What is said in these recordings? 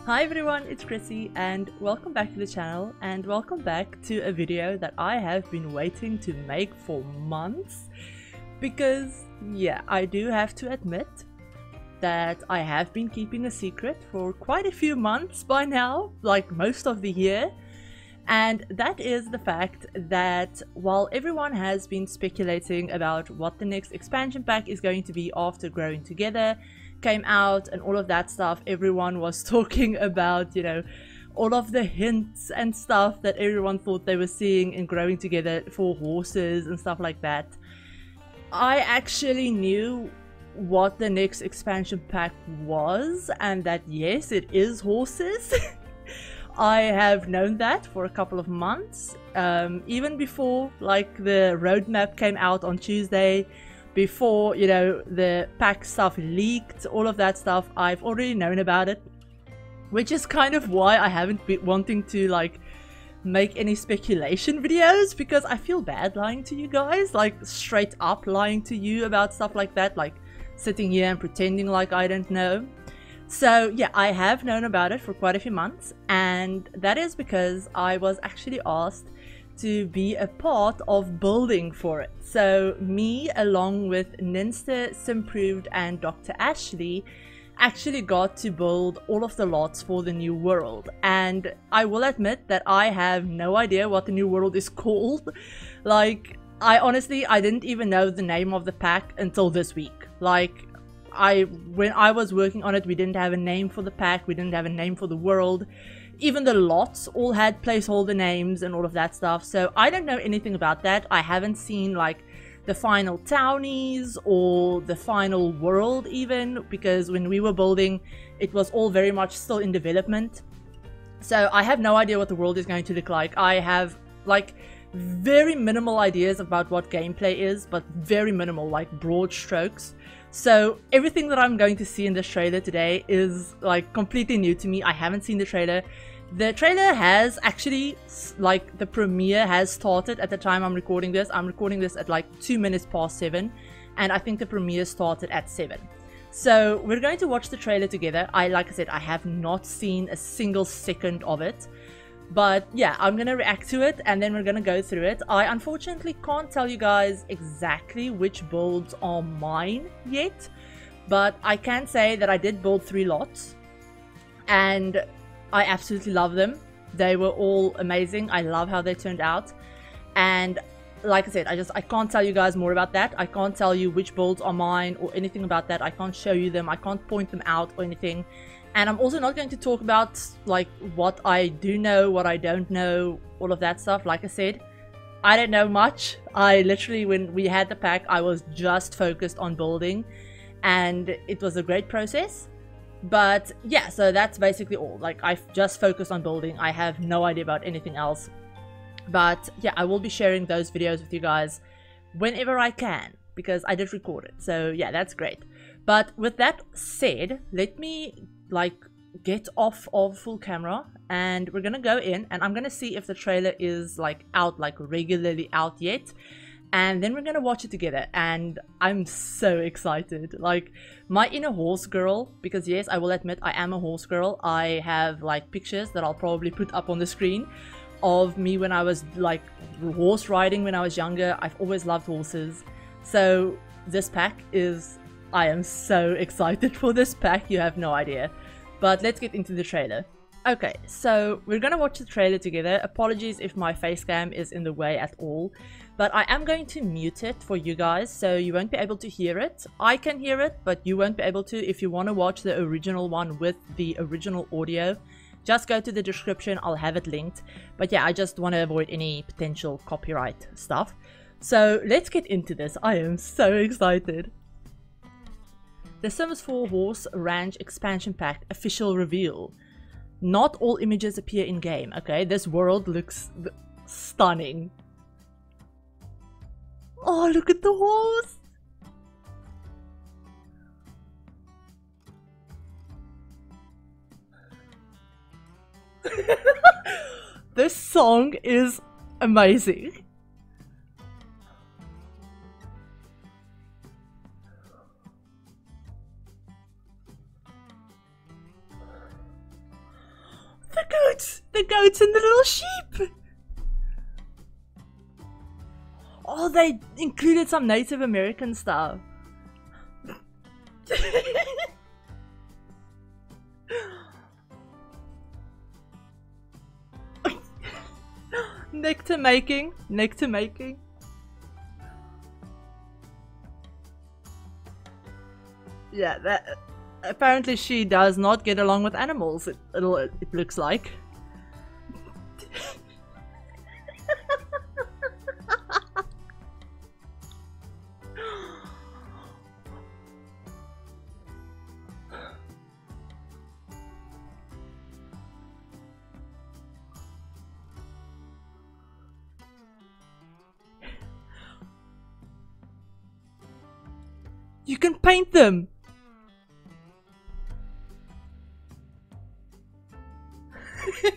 Hi everyone, it's Chrissie and welcome back to the channel and welcome back to a video that I have been waiting to make for months because yeah, I do have to admit that I have been keeping a secret for quite a few months by now, like most of the year, and that is the fact that while everyone has been speculating about what the next expansion pack is going to be after Growing Together came out and all of that stuff, everyone was talking about, you know, all of the hints and stuff that everyone thought they were seeing in Growing Together for horses and stuff like that. I actually knew what the next expansion pack was, and that yes, it is horses. I have known that for a couple of months, even before like the roadmap came out on Tuesday, before, you know, the pack stuff leaked, all of that stuff, I've already known about it, which is kind of why I haven't been wanting to like make any speculation videos, because I feel bad lying to you guys, like straight up lying to you about stuff like that, like sitting here and pretending like I don't know. So yeah, I have known about it for quite a few months, and that is because I was actually asked to be a part of building for it. So me, along with 𝘕𝘂 𝘕𝘌𝘌𝘋 and Dr. Ashley, actually got to build all of the lots for the new world. And I will admit that I have no idea what the new world is called. Like, I didn't even know the name of the pack until this week. Like, when I was working on it, we didn't have a name for the pack, we didn't have a name for the world. Even the lots all had placeholder names and all of that stuff, so I don't know anything about that. I haven't seen like the final townies or the final world even, because when we were building it was all very much still in development. So I have no idea what the world is going to look like. I have like very minimal ideas about what gameplay is, but very minimal, like broad strokes. So everything that I'm going to see in this trailer today is like completely new to me. I haven't seen the trailer. The trailer has actually, like, the premiere has started at the time I'm recording this. I'm recording this at like 7:02, and I think the premiere started at 7. So we're going to watch the trailer together. Like I said, I have not seen a single second of it. But yeah, I'm gonna react to it and then we're gonna go through it. I unfortunately can't tell you guys exactly which builds are mine yet, but I can say that I did build 3 lots and I absolutely love them. They were all amazing. I love how they turned out, and like I said, I can't tell you guys more about that. I can't tell you which builds are mine or anything about that. I can't show you them, I can't point them out or anything. And I'm also not going to talk about like what I do know, what I don't know, all of that stuff. Like I said, I don't know much. I literally, when we had the pack, I was just focused on building, and it was a great process. But yeah, so that's basically all. Like, I've just focused on building. I have no idea about anything else. But yeah, I will be sharing those videos with you guys whenever I can, because I did record it. So yeah, that's great. But with that said, let me like get off of full camera and we're gonna go in and I'm gonna see if the trailer is like out, like regularly out yet, and then we're gonna watch it together. And I'm so excited, like my inner horse girl, because yes, I will admit I am a horse girl. I have like pictures that I'll probably put up on the screen of me when I was like horse riding when I was younger. I've always loved horses, so this pack is, I am so excited for this pack, you have no idea. But let's get into the trailer. Okay, so we're gonna watch the trailer together. Apologies if my face cam is in the way at all, but I am going to mute it for you guys, so you won't be able to hear it. I can hear it, but you won't be able to. If you want to watch the original one with the original audio, just go to the description, I'll have it linked. But yeah, I just want to avoid any potential copyright stuff. So let's get into this. I am so excited. The Sims 4 Horse Ranch Expansion Pack official reveal. Not all images appear in game. Okay, this world looks stunning. Oh, look at the horse! This song is amazing. the goats and the little sheep. Oh, they included some Native American stuff. Nectar making. Yeah, that apparently she does not get along with animals. It looks like. You can paint them.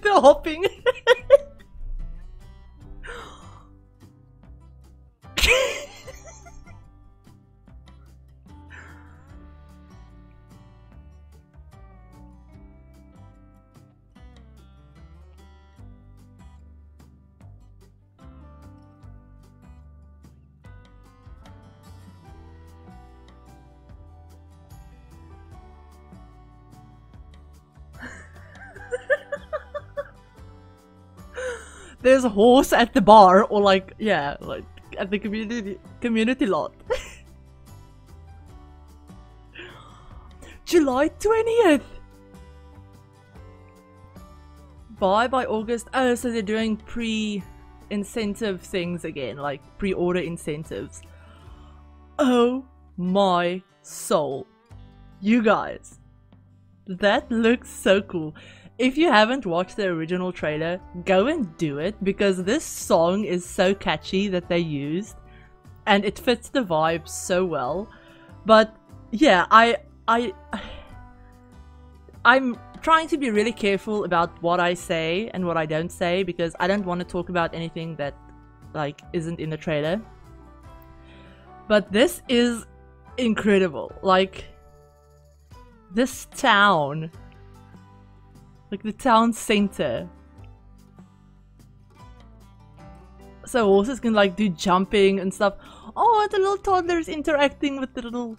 They're hopping. There's a horse at the bar, or like, yeah, like at the community lot. July 20th! Buy by August. Oh, so they're doing pre-incentive things again, like pre-order incentives. Oh my soul. You guys. That looks so cool. If you haven't watched the original trailer, go and do it, because this song is so catchy that they used and it fits the vibe so well. But yeah, I'm trying to be really careful about what I say and what I don't say, because I don't want to talk about anything that like isn't in the trailer. But this is incredible. Like, this town, like the town center. So horses can like do jumping and stuff. Oh, the little toddler's interacting with the little...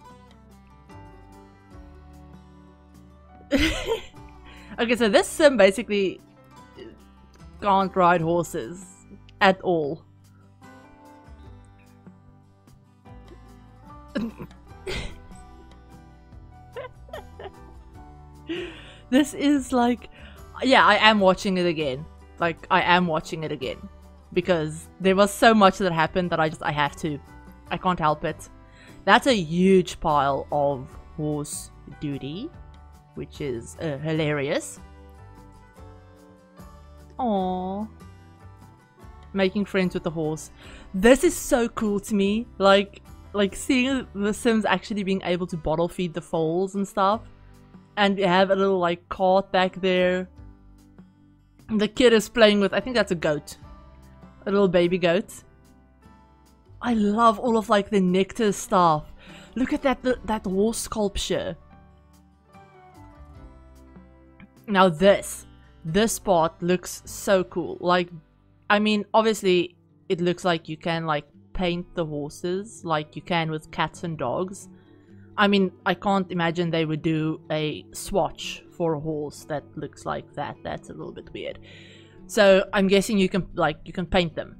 Okay, so this sim basically can't ride horses at all. This is like... Yeah, I am watching it again. Like, I am watching it again. Because there was so much that happened that I have to. I can't help it. That's a huge pile of horse duty, which is hilarious. Aww. Making friends with the horse. This is so cool to me. Like seeing the Sims actually being able to bottle feed the foals and stuff. And we have a little like cart back there. The kid is playing with, I think that's a goat. A little baby goat. I love all of like the nectar stuff. Look at that horse sculpture. Now this part looks so cool. Like, I mean, obviously it looks like you can like paint the horses like you can with cats and dogs. I mean, I can't imagine they would do a swatch for a horse that looks like that. That's a little bit weird. So I'm guessing you can paint them.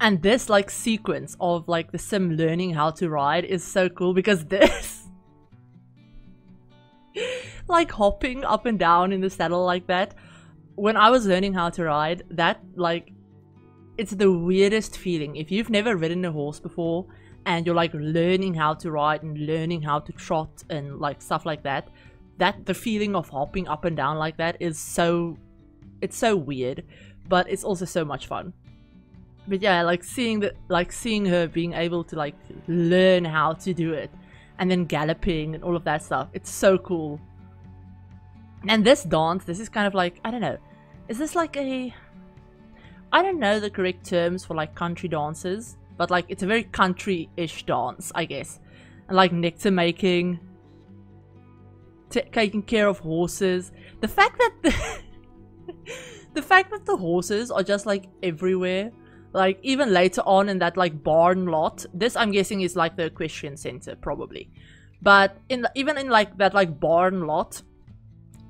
And this like sequence of like the sim learning how to ride is so cool, because this like hopping up and down in the saddle like that. When I was learning how to ride, that like, it's the weirdest feeling. If you've never ridden a horse before and you're like learning how to ride and learning how to trot and like stuff like that, the feeling of hopping up and down like that is so, it's so weird, but it's also so much fun. But yeah, like seeing her being able to like learn how to do it and then galloping and all of that stuff, it's so cool. And this dance, this is kind of like, I don't know, is this like a... I don't know the correct terms for like country dances, but like it's a very country-ish dance, I guess. And like nectar making. taking care of horses. The fact that the fact that the horses are just like everywhere, like even later on in that like barn lot. This I'm guessing is like the equestrian center probably, but even in like that like barn lot,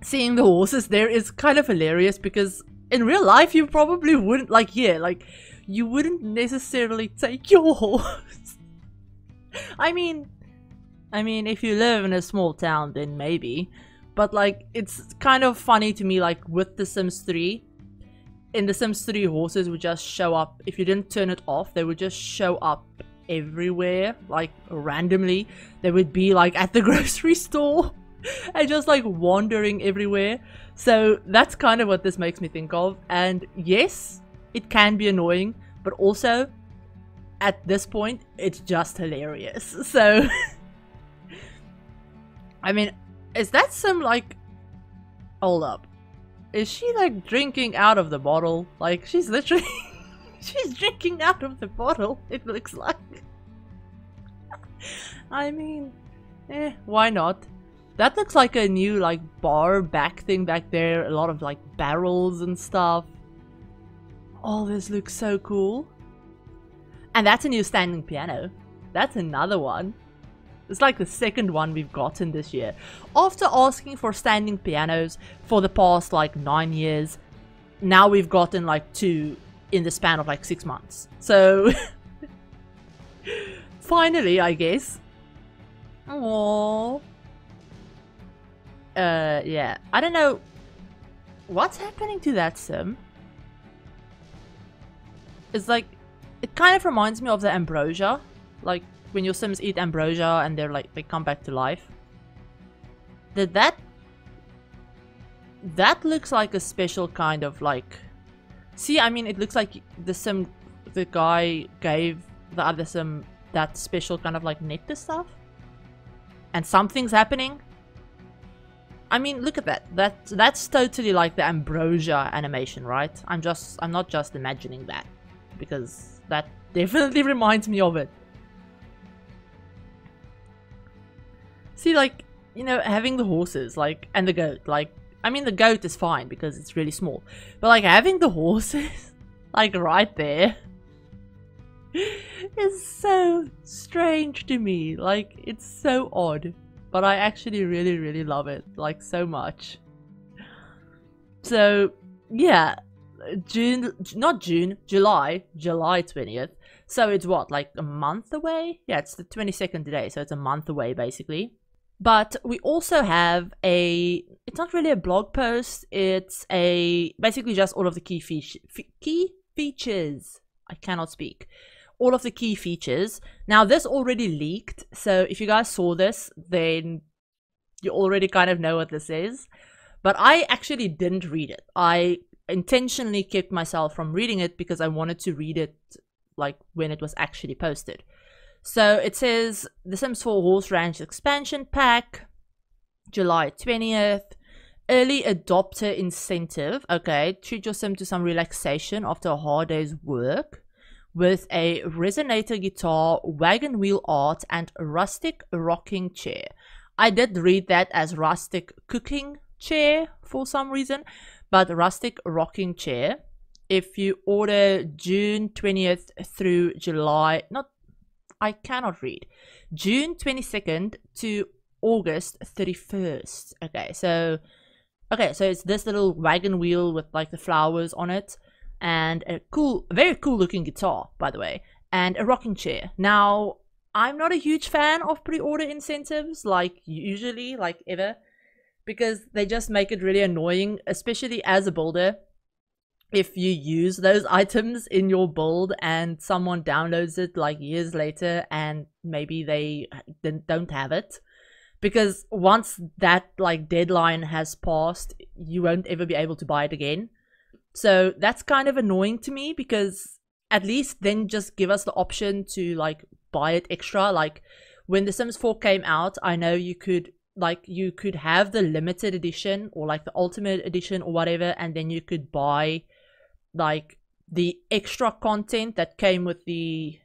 seeing the horses there is kind of hilarious because in real life you probably wouldn't like you wouldn't necessarily take your horse. I mean if you live in a small town then maybe, but like it's kind of funny to me like with The Sims 3. In The Sims 3 horses would just show up. If you didn't turn it off, they would just show up everywhere, like randomly. They would be like at the grocery store and just like wandering everywhere. So that's kind of what this makes me think of. And yes, it can be annoying, but also at this point it's just hilarious. So I mean, is that some like, hold up, is she like drinking out of the bottle? Like she's literally she's drinking out of the bottle, it looks like. I mean, why not? That looks like a new like bar back thing back there. A lot of like barrels and stuff. Oh, this looks so cool. And that's a new standing piano. That's another one. It's like the second one we've gotten this year. After asking for standing pianos for the past like 9 years, now we've gotten like 2 in the span of like 6 months. So finally, I guess. Aww. Yeah. I don't know what's happening to that sim. It's like, it kind of reminds me of the ambrosia. Like when your Sims eat ambrosia and they're like, they come back to life. That looks like a special kind of like, see, I mean, it looks like the guy gave the other Sim that special kind of like nectar stuff. And something's happening. I mean, look at that. That's totally like the ambrosia animation, right? I'm not just imagining that, because that definitely reminds me of it. See, like, you know, having the horses, like, and the goat, like, I mean, the goat is fine because it's really small, but like having the horses, like, right there is so strange to me. Like, it's so odd, but I actually really, really love it, like, so much. So, yeah, July 20th. So it's what, like a month away? Yeah, it's the 22nd today, so it's a month away, basically. But we also have it's not really a blog post, it's basically just all of the key features. I cannot speak. All of the key features. Now, this already leaked, so if you guys saw this, then you already kind of know what this is. But I actually didn't read it. I intentionally kept myself from reading it because I wanted to read it like when it was actually posted. So it says The Sims 4 Horse Ranch Expansion Pack, July 20th. Early adopter incentive. Okay, treat your Sim to some relaxation after a hard day's work with a resonator guitar, wagon wheel art, and a rustic rocking chair. I did read that as rustic cooking chair for some reason, but rustic rocking chair. If you order June 20th through July, I cannot read. June 22nd to August 31st. Okay, so it's this little wagon wheel with like the flowers on it, and a very cool looking guitar, by the way, and a rocking chair. Now, I'm not a huge fan of pre-order incentives, like usually, like ever, because they just make it really annoying, especially as a builder. If you use those items in your build and someone downloads it like years later and maybe they don't have it, because once that like deadline has passed, you won't ever be able to buy it again. So that's kind of annoying to me, because at least then just give us the option to like buy it extra. Like when The Sims 4 came out, I know you could have the limited edition or like the ultimate edition or whatever, and then you could buy like the extra content that came with the,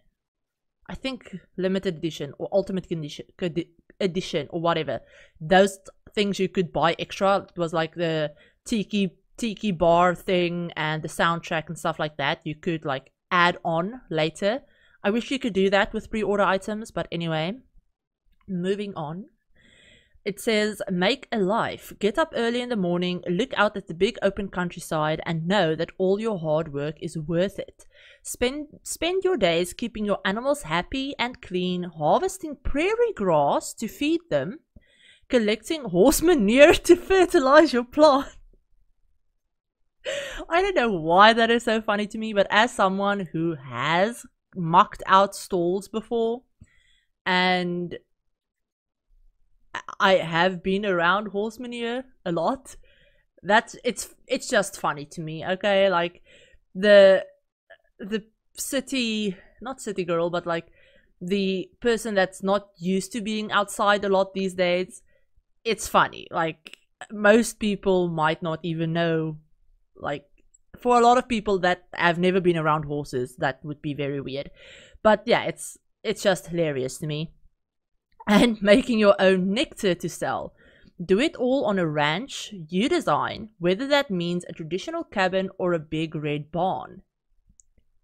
I think, limited edition or ultimate edition or whatever. Those things you could buy extra. It was like the tiki bar thing and the soundtrack and stuff like that. You could like add on later. I wish you could do that with pre-order items, but anyway, moving on. It says, make a life. Get up early in the morning, look out at the big open countryside, and know that all your hard work is worth it. Spend your days keeping your animals happy and clean, harvesting prairie grass to feed them, collecting horse manure to fertilize your plant. I don't know why that is so funny to me, but as someone who has mucked out stalls before, and I have been around horse manure a lot, it's just funny to me. Okay, like the not city girl, but like the person that's not used to being outside a lot these days, it's funny. Like most people might not even know. Like for a lot of people that have never been around horses, that would be very weird. But yeah, it's just hilarious to me. And making your own nectar to sell. Do it all on a ranch you design, whether that means a traditional cabin or a big red barn.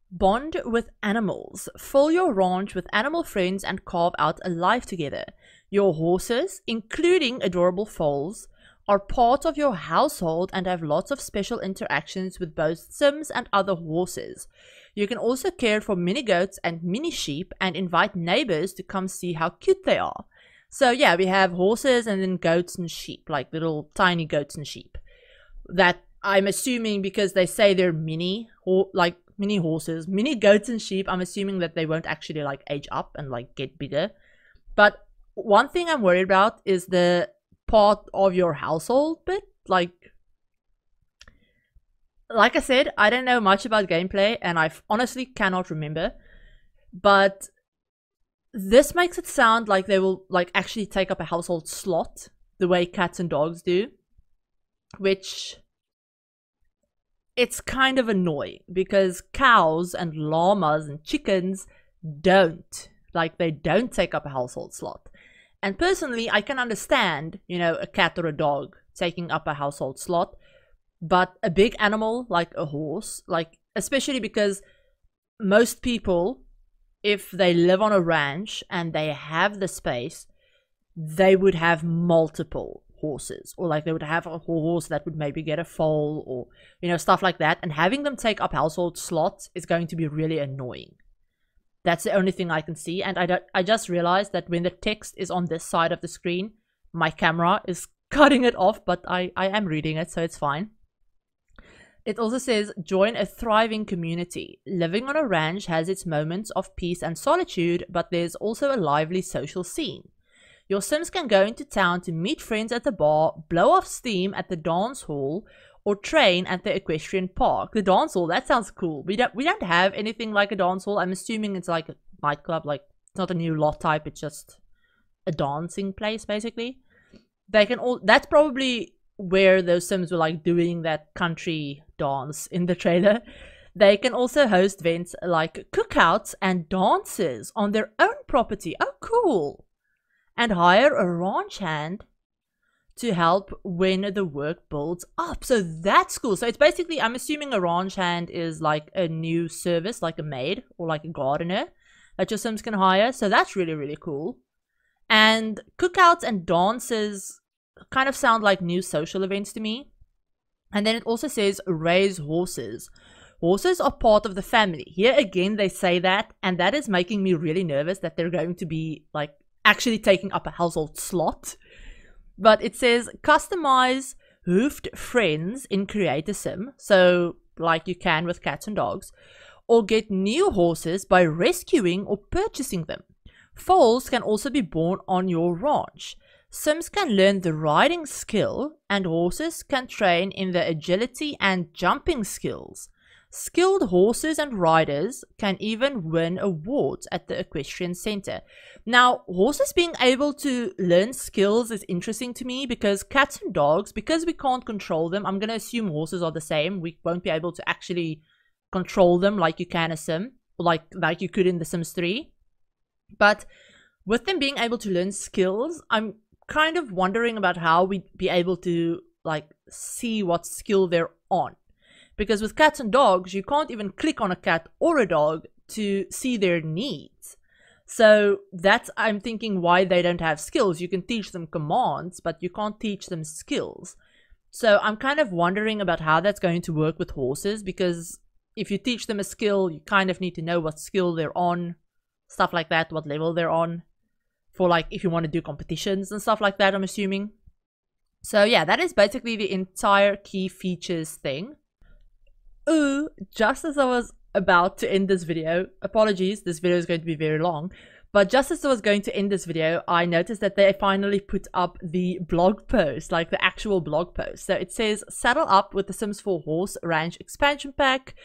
Bond with animals. Fill your ranch with animal friends and carve out a life together. Your horses, including adorable foals, are part of your household and have lots of special interactions with both Sims and other horses. You can also care for mini goats and mini sheep and invite neighbors to come see how cute they are. So yeah, we have horses and then goats and sheep, like little tiny goats and sheep. That I'm assuming, because they say they're mini horses, mini goats and sheep, I'm assuming that they won't actually like age up and like get bigger. But one thing I'm worried about is the part of your household bit. Like I said, I don't know much about gameplay and I honestly cannot remember, but this makes it sound like they will like actually take up a household slot the way cats and dogs do, which it's kind of annoying because cows and llamas and chickens don't take up a household slot. And personally, I can understand, you know, a cat or a dog taking up a household slot. But a big animal like a horse, like especially because most people, if they live on a ranch and they have the space, they would have multiple horses, or like they would have a horse that would maybe get a foal, or you know, stuff like that. And having them take up household slots is going to be really annoying. That's the only thing I can see. And I just realized that when the text is on this side of the screen, my camera is cutting it off, but I am reading it, so it's fine. It also says, join a thriving community. Living on a ranch has its moments of peace and solitude, but there's also a lively social scene. Your Sims can go into town to meet friends at the bar, blow off steam at the dance hall, or train at the equestrian park. The dance hall, that sounds cool. We don't have anything like a dance hall. I'm assuming it's like a nightclub, like it's not a new lot type, it's just a dancing place basically. They can all, that's probably where those Sims were like doing that country dance in the trailer. They can also host events like cookouts and dances on their own property. Oh, cool. And hire a ranch hand to help when the work builds up. So that's cool. So it's basically, I'm assuming a ranch hand is like a new service, like a maid or like a gardener that your Sims can hire. So that's really, really cool. And cookouts and dances kind of sound like new social events to me. And then it also says raise horses. Horses are part of the family. Here again, they say that, and that is making me really nervous that they're going to be like actually taking up a household slot. But it says customize hoofed friends in Create a Sim, so like you can with cats and dogs, or get new horses by rescuing or purchasing them. Foals can also be born on your ranch. Sims can learn the riding skill, and horses can train in the agility and jumping skills. Skilled horses and riders can even win awards at the equestrian center. Now, horses being able to learn skills is interesting to me because cats and dogs, because we can't control them, I'm going to assume horses are the same. We won't be able to actually control them like you can a Sim, like you could in The Sims 3. But with them being able to learn skills, I'm kind of wondering about how we'd be able to like see what skill they're on. Because with cats and dogs, you can't even click on a cat or a dog to see their needs. So that's, I'm thinking, why they don't have skills. You can teach them commands, but you can't teach them skills. So I'm kind of wondering about how that's going to work with horses, because if you teach them a skill, you kind of need to know what skill they're on, stuff like that, what level they're on, for like if you want to do competitions and stuff like that, I'm assuming. So yeah, that is basically the entire key features thing. Ooh, just as I was about to end this video, apologies, this video is going to be very long, but just as I was going to end this video, I noticed that they finally put up the blog post, like the actual blog post. So it says, saddle up with the Sims 4 Horse Ranch Expansion Pack.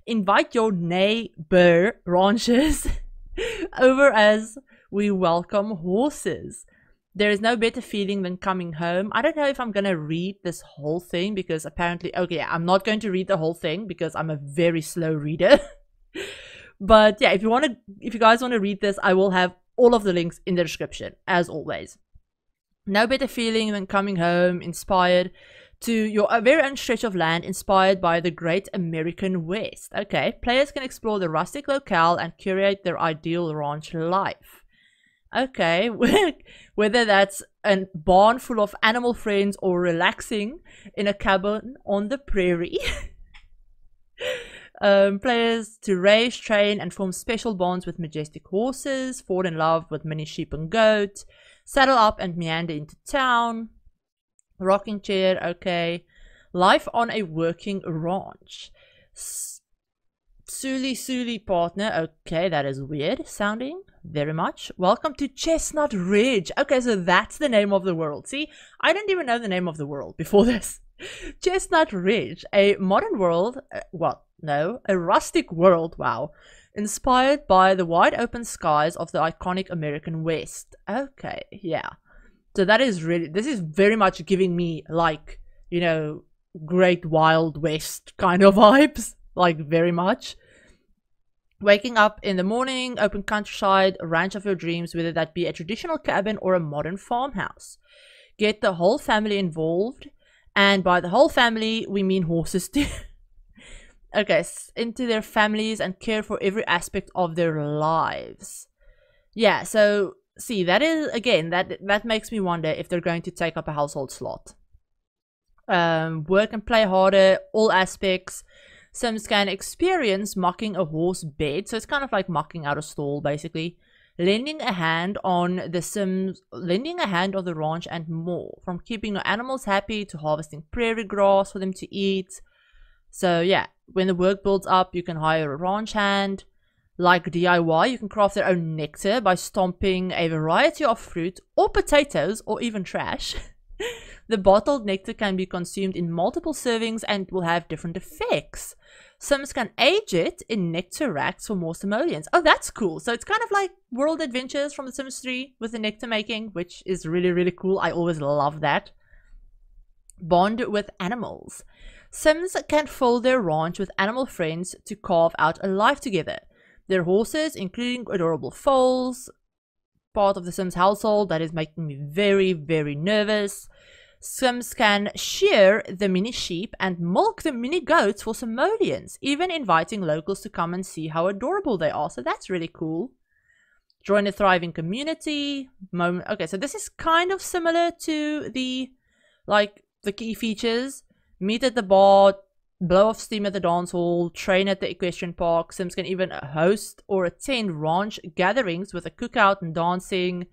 Invite your neighbor ranchers over as we welcome horses. There is no better feeling than coming home. I don't know if I'm going to read this whole thing because apparently, okay, yeah, I'm not going to read the whole thing because I'm a very slow reader. But yeah, if you guys want to read this, I will have all of the links in the description, as always. No better feeling than coming home, inspired to your very own stretch of land, inspired by the great American West. Okay, players can explore the rustic locale and curate their ideal ranch life. Okay, whether that's a barn full of animal friends or relaxing in a cabin on the prairie. Players to raise, train, and form special bonds with majestic horses, fall in love with mini sheep and goats, saddle up and meander into town, rocking chair, okay, life on a working ranch, 𝘕𝘠𝘕𝘌𝘌𝘋 partner, okay, that is weird sounding, very much. Welcome to Chestnut Ridge. Okay, so that's the name of the world. See, I didn't even know the name of the world before this. Chestnut Ridge, a modern world, a rustic world, wow, inspired by the wide open skies of the iconic American West. Okay, yeah. So that is really, this is very much giving me like, you know, Great Wild West kind of vibes, like very much. Waking up in the morning, open countryside, a ranch of your dreams, whether that be a traditional cabin or a modern farmhouse. Get the whole family involved, and by the whole family, we mean horses too. Okay, into their families and care for every aspect of their lives. Yeah, so see, that is, again, that makes me wonder if they're going to take up a household slot. Work and play harder, all aspects. Sims can experience mucking a horse bed, so it's kind of like mucking out a stall, basically. Lending a hand on the Sims, lending a hand on the ranch, and more. From keeping your animals happy to harvesting prairie grass for them to eat. So yeah, when the work builds up, you can hire a ranch hand. Like DIY, you can craft their own nectar by stomping a variety of fruit or potatoes or even trash. The bottled nectar can be consumed in multiple servings and will have different effects. Sims can age it in nectar racks for more simoleons. Oh, that's cool. So it's kind of like World Adventures from The Sims 3 with the nectar making, which is really, really cool. I always love that. Bond with animals. Sims can fill their ranch with animal friends to carve out a life together. Their horses, including adorable foals, part of the Sims household that is making me very, very nervous. Sims can shear the mini sheep and milk the mini goats for simoleons, even inviting locals to come and see how adorable they are. So that's really cool. Join a thriving community. Okay, so this is kind of similar to the key features. Meet at the bar, blow off steam at the dance hall, train at the equestrian park. Sims can even host or attend ranch gatherings with a cookout and dancing.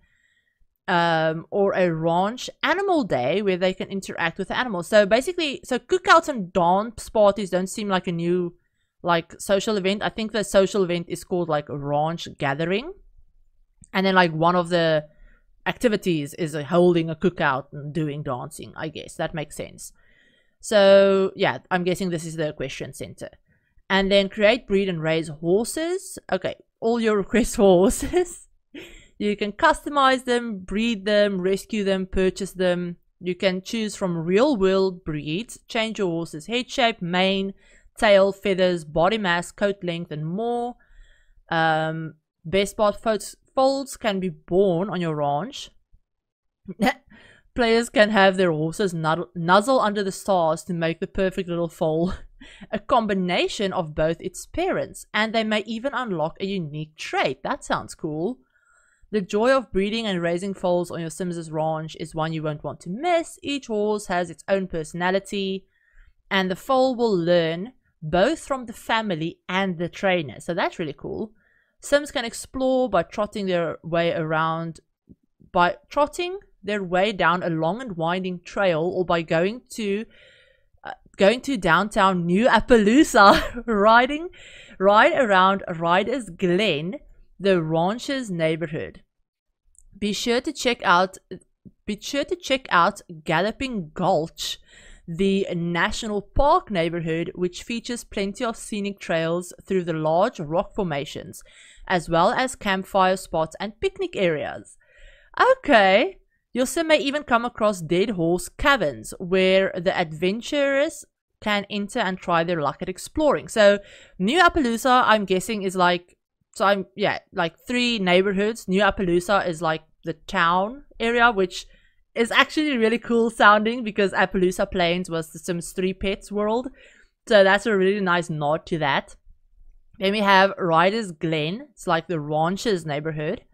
Or a ranch animal day where they can interact with the animals. So basically, so cookouts and dance parties don't seem like a new social event. I think the social event is called like a ranch gathering, and then like one of the activities is holding a cookout and doing dancing. I guess that makes sense. So yeah, I'm guessing this is the equestrian center. And then create, breed, and raise horses. Okay, all your requests for horses. You can customize them, breed them, rescue them, purchase them. You can choose from real-world breeds, change your horse's head shape, mane, tail, feathers, body mass, coat length, and more. Best part, foals can be born on your ranch. Players can have their horses nuzzle under the stars to make the perfect little foal, a combination of both its parents, and they may even unlock a unique trait. That sounds cool. The joy of breeding and raising foals on your Sims' ranch is one you won't want to miss. Each horse has its own personality, and the foal will learn both from the family and the trainer. So that's really cool. Sims can explore by trotting their way down a long and winding trail, or by going to downtown New Appaloosa, ride around Riders Glen, the ranch's neighborhood. Be sure to check out Galloping Gulch, the national park neighborhood, which features plenty of scenic trails through the large rock formations, as well as campfire spots and picnic areas. Okay. Your sim may even come across dead horse caverns, where the adventurers can enter and try their luck at exploring. So New Appaloosa, I'm guessing, is like, like 3 neighborhoods. New Appaloosa is like the town area, which is actually really cool sounding because Appaloosa Plains was the Sims 3 Pets world. So that's a really nice nod to that. Then we have Riders Glen. It's like the ranch's neighborhood.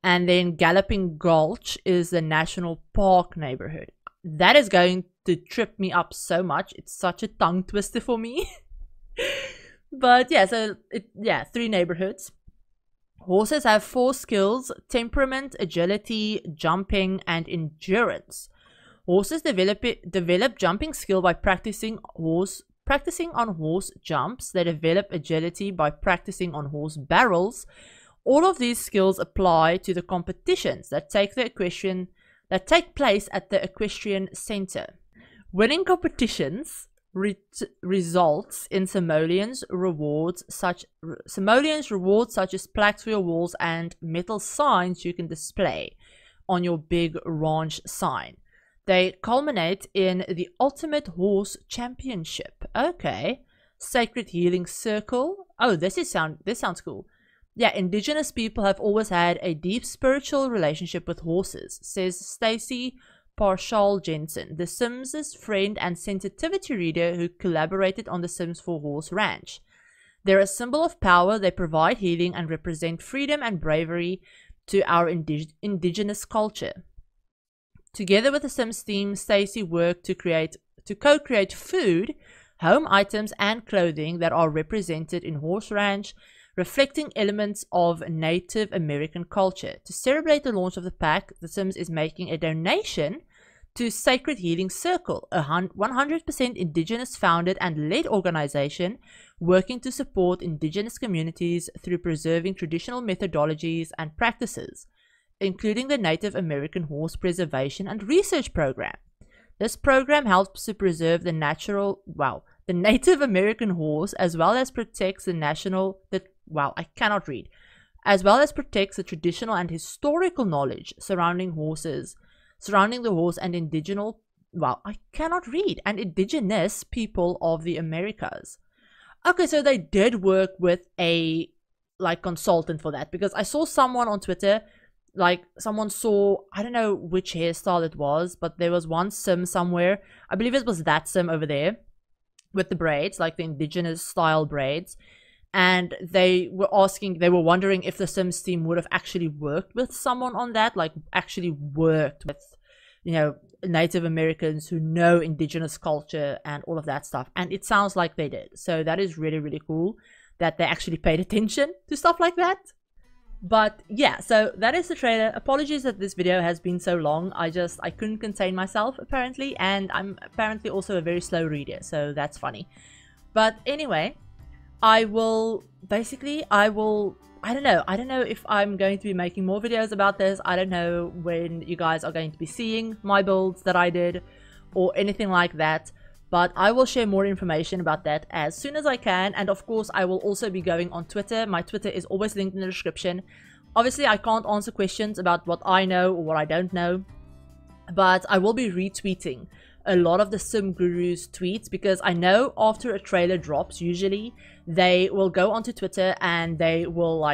And then Galloping Gulch is the national park neighborhood. That is going to trip me up so much. It's such a tongue twister for me. But yeah, so 3 neighborhoods. Horses have 4 skills: temperament, agility, jumping, and endurance. Horses develop jumping skill by practicing on horse jumps. They develop agility by practicing on horse barrels. All of these skills apply to the competitions that take place at the Equestrian Center. Winning competitions results in simoleons rewards such as plaques for your walls and metal signs you can display on your big ranch sign. They culminate in the Ultimate Horse Championship. Okay. Sacred Healing Circle. Oh, this sounds cool. Yeah, indigenous people have always had a deep spiritual relationship with horses, says Stacy Parshall Jensen, the Sims' friend and sensitivity reader who collaborated on the Sims 4 Horse Ranch. They're a symbol of power. They provide healing and represent freedom and bravery to our indigenous culture. Together with the Sims team, Stacy worked to co-create food, home items, and clothing that are represented in Horse Ranch, reflecting elements of Native American culture. To celebrate the launch of the pack, the Sims is making a donation to Sacred Healing Circle, a 100% indigenous founded and led organization working to support indigenous communities through preserving traditional methodologies and practices, including the Native American Horse Preservation and Research Program. This program helps to preserve the Native American horse, as well as protects as well as protects the traditional and historical knowledge surrounding the horse and indigenous people of the Americas. Okay, so they did work with a consultant for that, because I saw someone on Twitter, someone saw, I don't know which hairstyle it was, but there was one sim somewhere, I believe it was that sim over there with the braids, like the indigenous style braids, and they were wondering if the Sims team would have actually worked with someone on that, actually worked with, Native Americans who know indigenous culture and all of that stuff. And it sounds like they did. So that is really, really cool that they actually paid attention to stuff like that. But yeah, so that is the trailer. Apologies that this video has been so long. I couldn't contain myself apparently, and I'm apparently also a very slow reader, so that's funny. But anyway, I don't know if I'm going to be making more videos about this. I don't know when you guys are going to be seeing my builds that I did or anything like that, but I will share more information about that as soon as I can. And of course, I will also be going on Twitter. My Twitter is always linked in the description. Obviously, I can't answer questions about what I know or what I don't know, but I will be retweeting a lot of the Sim Guru's tweets, because I know after a trailer drops, usually they will go onto Twitter and they will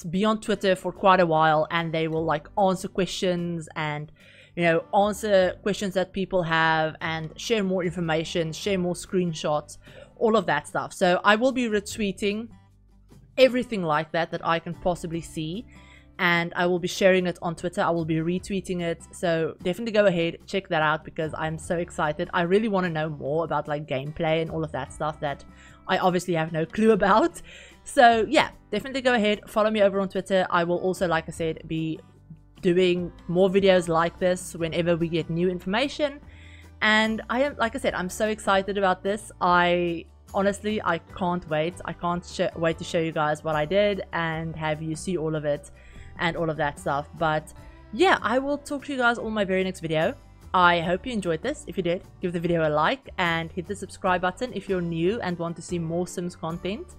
be on Twitter for quite a while, and they will answer questions and you know, answer questions that people have and share more information, share more screenshots, all of that stuff. So I will be retweeting everything like that I can possibly see, and I will be sharing it on Twitter. I will be retweeting it, so definitely go ahead, check that out, because I'm so excited. I really want to know more about like gameplay and all of that stuff that I obviously have no clue about. So yeah, definitely go ahead, follow me over on Twitter. I will also, like I said, be doing more videos like this whenever we get new information. And I am, like I said, I'm so excited about this. Honestly, I can't wait. I can't wait to show you guys what I did and have you see all of it and all of that stuff. But yeah, I will talk to you guys on my very next video. I hope you enjoyed this. If you did, give the video a like and hit the subscribe button if you're new and want to see more Sims content.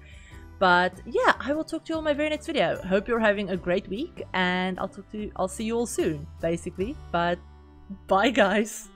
But yeah, I will talk to you on my very next video. Hope you're having a great week, and I'll see you all soon, basically. But bye guys.